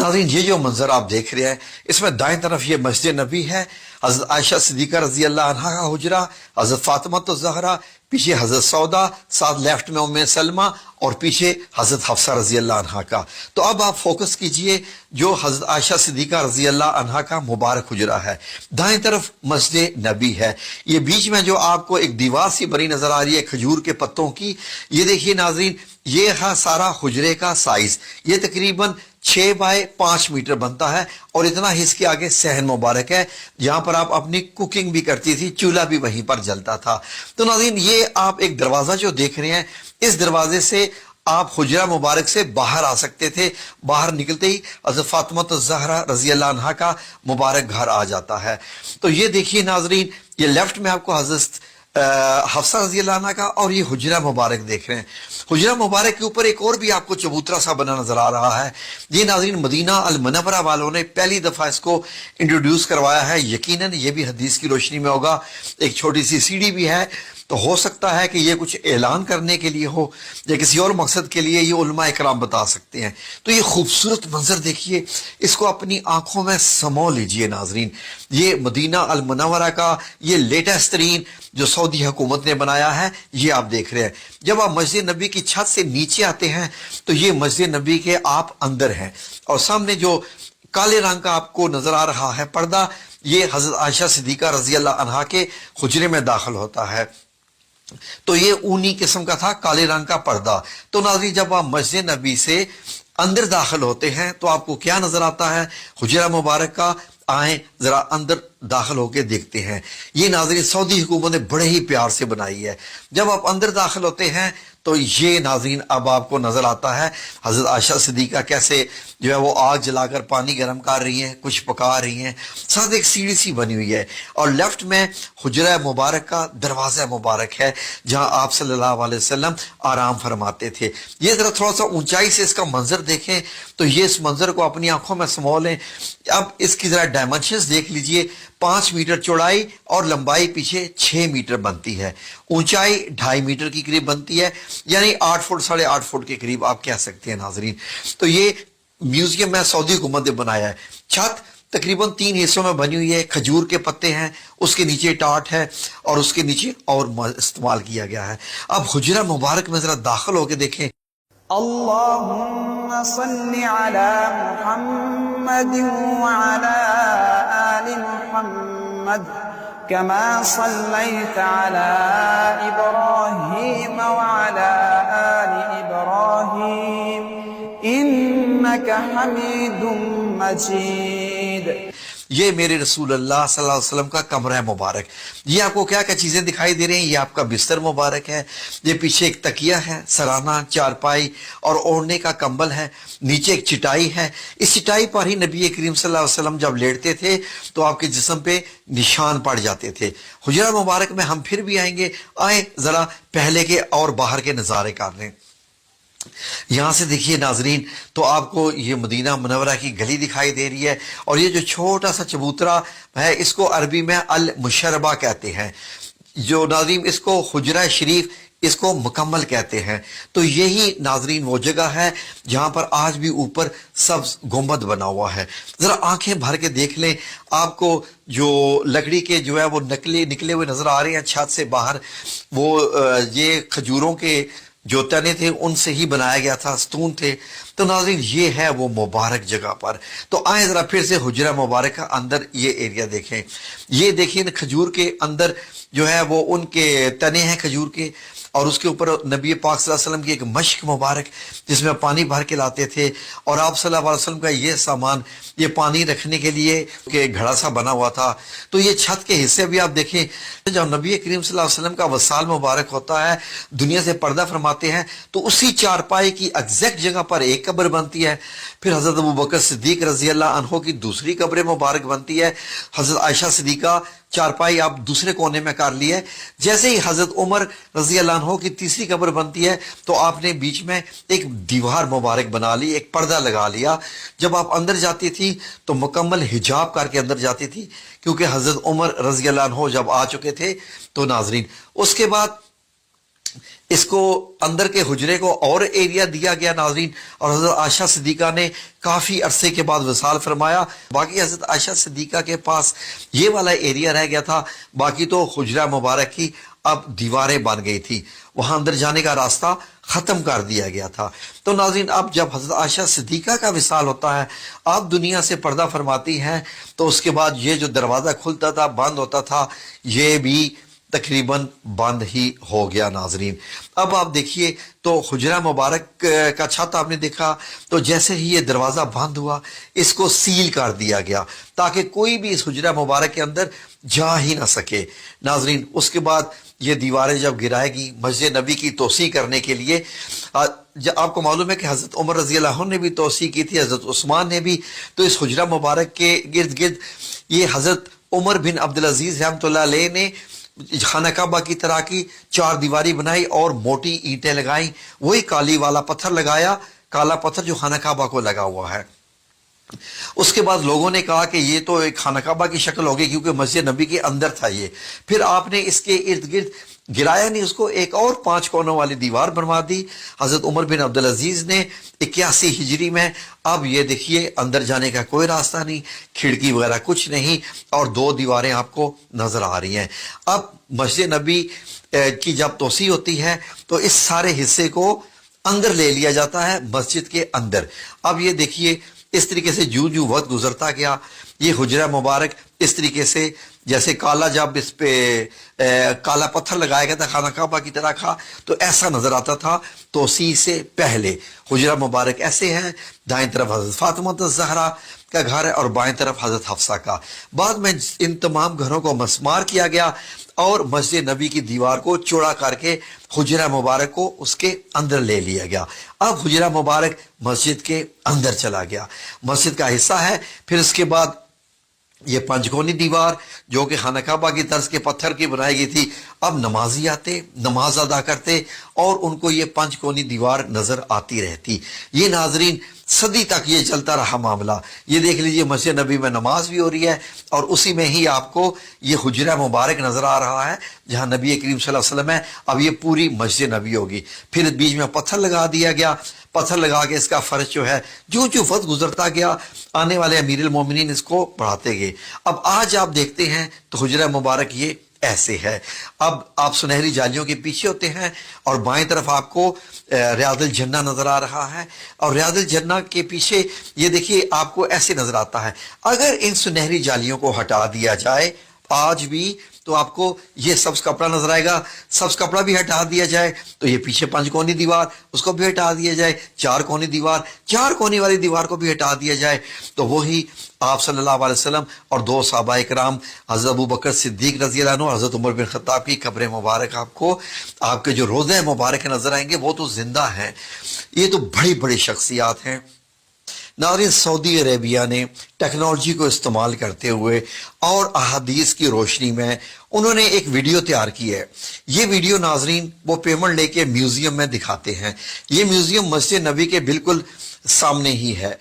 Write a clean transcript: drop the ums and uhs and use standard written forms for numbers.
नाज़रीन, ये जो मंजर आप देख रहे हैं, इसमें दाएं तरफ ये मस्जिद नबी है, हजरत आयशा सिद्दीका रजी अल्लाह अन्हा का हुजरा, हजरत फातिमा तो ज़हरा, पीछे हजरत सौदा, साथ लेफ्ट में उम्मे सलमा और पीछे हजरत हफ्सा रजी अल्लाह अन्हा का। तो अब आप फोकस कीजिए जो हजरत आयशा सिद्दीका रजी अल्लाह अन्हा का मुबारक हुजरा है, दाएं तरफ मस्जिद नबी है। ये बीच में जो आपको एक दीवार सी बनी नजर आ रही है खजूर के पत्तों की, ये देखिए नाज़रीन, ये है सारा हुजरे का साइज। ये तकरीबन 6 बाय 5 मीटर बनता है और इतना ही इसके आगे सहन मुबारक है जहां पर आप अपनी कुकिंग भी करती थी, चूल्हा भी वहीं पर जलता था। तो नाज़रीन, ये आप एक दरवाजा जो देख रहे हैं, इस दरवाजे से आप हुजरा मुबारक से बाहर आ सकते थे। बाहर निकलते ही हज़रत फातिमा ज़हरा रज़ी अल्लाह अन्हा का मुबारक घर आ जाता है। तो ये देखिए नाज़रीन, ये लेफ्ट में आपको हज़रत हफ्सा रज़ी अल्लाह अन्हा का और ये हुजरा मुबारक देख रहे हैं। हुजरा मुबारक के ऊपर एक और भी आपको चबूतरा सा बना नजर आ रहा है। ये नाज़रीन मदीना अल मुनव्वरा वालों ने पहली दफा इसको इंट्रोड्यूस करवाया है। यकीनन ये भी हदीस की रोशनी में होगा। एक छोटी सी सीढ़ी भी है, तो हो सकता है कि ये कुछ ऐलान करने के लिए हो या किसी और मकसद के लिए, ये उलमा इकराम बता सकते हैं। तो ये खूबसूरत मंजर देखिए, इसको अपनी आंखों में समो लीजिए नाजरीन। ये मदीना अल मुनव्वरा का ये लेटेस्ट तरीन जो सऊदी हुकूमत ने बनाया है, ये आप देख रहे हैं। जब आप मस्जिद नबी की छत से नीचे आते हैं तो ये मस्जिद नबी के आप अंदर हैं और सामने जो काले रंग का आपको नजर आ रहा है पर्दा, ये हजरत आयशा सिद्दीका रजी अल्लाह अन्हा के हुजरे में दाखिल होता है। तो ये ऊनी किस्म का था, काले रंग का पर्दा। तो नाज़रीन, जब आप मस्जिद नबी से अंदर दाखिल होते हैं तो आपको क्या नजर आता है? हुजरा मुबारक का। आए जरा अंदर दाखिल होके देखते हैं। ये नाज़रीन सऊदी हुकूमत ने बड़े ही प्यार से बनाई है। जब आप अंदर दाखिल होते हैं तो ये नाज़रीन अब आपको नजर आता है हजरत आयशा सिद्दीका कैसे जो है वो आग जलाकर पानी गर्म कर रही हैं, कुछ पका रही हैं, साथ एक सीढ़ी सी बनी हुई है और लेफ्ट में हुजरा मुबारक का दरवाज़ा मुबारक है जहां आप सल्लल्लाहु अलैहि वसल्लम आराम फरमाते थे। ये जरा थोड़ा सा ऊंचाई से इसका मंजर देखें तो ये इस मंजर को अपनी आंखों में समो लें। अब इसकी जरा डायमेंशंस देख लीजिए। 5 मीटर चौड़ाई और लंबाई पीछे 6 मीटर बनती है, ऊंचाई 2.5 मीटर की करीब बनती है, यानी 8 फुट 8.5 फुट के करीब आप कह सकते हैं नाजरीन। तो ये म्यूजियम में सऊदी हुकूमत ने बनाया है। छत तकरीबन 3 हिस्सों में बनी हुई है, खजूर के पत्ते हैं, उसके नीचे टाट है और उसके नीचे और इस्तेमाल किया गया है। अब हुजरा मुबारक में जरा दाखिल होकर देखें। अल्लाहुम्मा सल्लि अला मुहम्मद व अला आलि मुहम्मद कमा सल्लैता अला इब्राहीम व अला आलि इब्राहीम इन्नका हमीदुम मजीद। ये मेरे रसूल अल्लाह सल्लल्लाहु अलैहि वसल्लम का कमरा मुबारक। ये आपको क्या क्या चीजें दिखाई दे रही हैं? ये आपका बिस्तर मुबारक है, ये पीछे एक तकिया है, सराना, चारपाई और ओढ़ने का कंबल है, नीचे एक चिटाई है। इस चिटाई पर ही नबी करीम सल्लल्लाहु अलैहि वसल्लम जब लेटते थे तो आपके जिस्म पे निशान पड़ जाते थे। हुजरा मुबारक में हम फिर भी आएंगे। आए जरा पहले के और बाहर के नजारे कर लें। यहां से देखिए नाजरीन, तो आपको ये मदीना मुनव्वरा की गली दिखाई दे रही है और ये जो छोटा सा चबूतरा है इसको अरबी में अल मुशर्रबा कहते हैं। जो नाजरीन इसको हुजरा शरीफ इसको मुकम्मल कहते हैं। तो यही नाजरीन वो जगह है जहां पर आज भी ऊपर सब्ज गुंबद बना हुआ है। जरा आंखें भर के देख लें, आपको जो लकड़ी के जो है वो निकले हुए नजर आ रहे हैं छत से बाहर, वो ये खजूरों के जो तने थे उनसे ही बनाया गया था, स्तून थे। तो नाज़रीन ये है वो मुबारक जगह पर। तो आए जरा फिर से हुजरा मुबारक का अंदर ये एरिया देखें। ये देखिए खजूर के अंदर जो है वो उनके तने हैं खजूर के और उसके ऊपर नबी पाक सल्लल्लाहु अलैहि वसल्लम की एक मश्क मुबारक जिसमें पानी भर के लाते थे और आप सल्लल्लाहु अलैहि वसल्लम का ये सामान, ये पानी रखने के लिए कि घड़ा सा बना हुआ था। तो ये छत के हिस्से भी आप देखें, जब नबी करीम सल्लल्लाहु अलैहि वसल्लम का वसाल मुबारक होता है, दुनिया से पर्दा फरमाते हैं, तो उसी चारपाई की एग्जैक्ट जगह पर एक कब्र बनती है। फिर हजरत अबू बकर सिद्दीक रजी अल्लाह अन्हो की दूसरी कब्र मुबारक बनती है। हजरत आयशा सिद्दीका चारपाई आप दूसरे कोने में कर ली है। जैसे ही हजरत उमर रजी अल्लाह अन्हो की तीसरी कब्र बनती है तो आपने बीच में एक दीवार मुबारक बना ली, एक पर्दा लगा लिया। जब आप अंदर जाती थी तो मुकम्मल हिजाब करके अंदर जाती थी, क्योंकि हजरत उमर रजी अल्लाह अन्हो जब आ चुके थे। तो नाजरीन उसके बाद اس کو اندر کے حجرے کو اور ایریا دیا گیا ناظرین، اور حضرت عائشہ صدیقہ نے کافی عرصے کے بعد وصال فرمایا. باقی حضرت عائشہ صدیقہ کے پاس یہ والا ایریا رہ گیا تھا، باقی تو حجرہ مبارک کی اب دیواریں بن گئی تھی، وہاں اندر جانے کا راستہ ختم کر دیا گیا تھا. تو ناظرین اب جب حضرت عائشہ صدیقہ کا وصال ہوتا ہے، آپ دنیا سے پردہ فرماتی ہیں، تو اس کے بعد یہ جو دروازہ کھلتا تھا بند ہوتا تھا یہ بھی تقریباً بند ہی ہو گیا. ناظرین اب آپ دیکھیے تو حجرہ مبارک کا چھت آپ نے دیکھا، تو جیسے ہی یہ دروازہ بند ہوا اس کو سیل کر دیا گیا تاکہ کوئی بھی اس حجرہ مبارک کے اندر جا ہی نہ سکے. ناظرین اس کے بعد یہ دیواریں جب گرائے گی مسجد نبی کی توسیع کرنے کے لیے، آپ کو معلوم ہے کہ حضرت عمر رضی اللہ عنہ نے بھی توسیع کی تھی، حضرت عثمان نے بھی. تو اس حجرہ مبارک کے گرد گرد یہ حضرت عمر بن عبدالعزیز رحمۃ اللہ علیہ نے خانہ کعبہ کی طرح کی 4 دیواری بنائی اور موٹی اینٹیں لگائیں، وہی کالی والا پتھر لگایا، کالا پتھر جو خانہ کعبہ کو لگا ہوا ہے. اس کے بعد لوگوں نے کہا کہ یہ تو ایک خانہ کعبہ کی شکل ہوگی کیونکہ مسجد نبی کے اندر تھا یہ. پھر آپ نے اس کے ارد گرد گرایا نہیں، اس کو ایک اور 5 کونوں والی دیوار بنوا دی حضرت عمر بن عبدالعزیز نے 81 ہجری میں. اب یہ دیکھیے اندر جانے کا کوئی راستہ نہیں، کھڑکی وغیرہ کچھ نہیں، اور 2 دیواریں آپ کو نظر آ رہی ہیں. اب مسجد نبی کی جب توسیع ہوتی ہے تو اس سارے حصے کو اندر لے لیا جاتا ہے مسجد کے اندر. اب یہ دیکھیے اس طریقے سے جو وقت گزرتا گیا یہ حجرہ مبارک اس طریقے سے جیسے کالا جب اس پہ کالا پتھر لگایا گیا تھا خانہ کعبہ کی طرح کا تو ایسا نظر آتا تھا. توسیع سے پہلے حجرہ مبارک ایسے ہے، دائیں طرف حضرت فاطمہ الزہرا کا گھر ہے اور بائیں طرف حضرت حفصہ کا. بعد میں ان تمام گھروں کو مسمار کیا گیا اور مسجد نبی کی دیوار کو چوڑا کر کے حجرہ مبارک کو اس کے اندر لے لیا گیا. اب حجرہ مبارک مسجد کے اندر چلا گیا، مسجد کا حصہ ہے. پھر اس کے بعد یہ 5 کونی دیوار جو کہ خانہ کعبہ کی طرز کے پتھر کی بنائی گئی تھی، اب نمازی آتے نماز ادا کرتے اور ان کو یہ 5 کونی دیوار نظر آتی رہتی. یہ ناظرین صدی تک یہ چلتا رہا معاملہ. یہ دیکھ لیجئے مسجد نبی میں نماز بھی ہو رہی ہے اور اسی میں ہی آپ کو یہ حجرہ مبارک نظر آ رہا ہے جہاں نبی کریم صلی اللہ علیہ وسلم ہے. اب یہ پوری مسجد نبی ہوگی. پھر بیچ میں پتھر لگا دیا گیا، پتھر لگا کے اس کا فرش جو ہے جو وقت گزرتا گیا آنے والے امیر المومنین اس کو بڑھاتے گئے. اب آج آپ دیکھتے ہیں تو حجرہ مبارک یہ ایسے ہے. اب آپ سنہری جالیوں کے پیچھے ہوتے ہیں اور بائیں طرف آپ کو ریاض الجنہ نظر آ رہا ہے، اور ریاض الجنہ کے پیچھے یہ دیکھیے آپ کو ایسے نظر آتا ہے. اگر ان سنہری جالیوں کو ہٹا دیا جائے آج بھی تو آپ کو یہ سبز کپڑا نظر آئے گا. سبز کپڑا بھی ہٹا دیا جائے تو یہ پیچھے 5 کونی دیوار اس کو بھی ہٹا دیا جائے، 4 کونی دیوار 4 کونی والی دیوار کو بھی ہٹا دیا جائے تو وہی آپ صلی اللہ علیہ وسلم اور 2 صحابہ اکرام حضرت ابو بکر صدیق رضی اللہ عنہ، حضرت عمر بن خطاب کی قبر مبارک آپ کو آپ کے جو روضہ مبارک نظر آئیں گے وہ تو زندہ ہیں. یہ تو بڑی بڑی شخصیات ہیں. ناظرین سعودی عربیہ نے ٹیکنالوجی کو استعمال کرتے ہوئے اور احادیث کی روشنی میں انہوں نے ایک ویڈیو تیار کی ہے. یہ ویڈیو ناظرین وہ پیمنٹ لے کے میوزیم میں دکھاتے ہیں. یہ میوزیم مسجد نبی کے بالکل سامنے ہی ہے.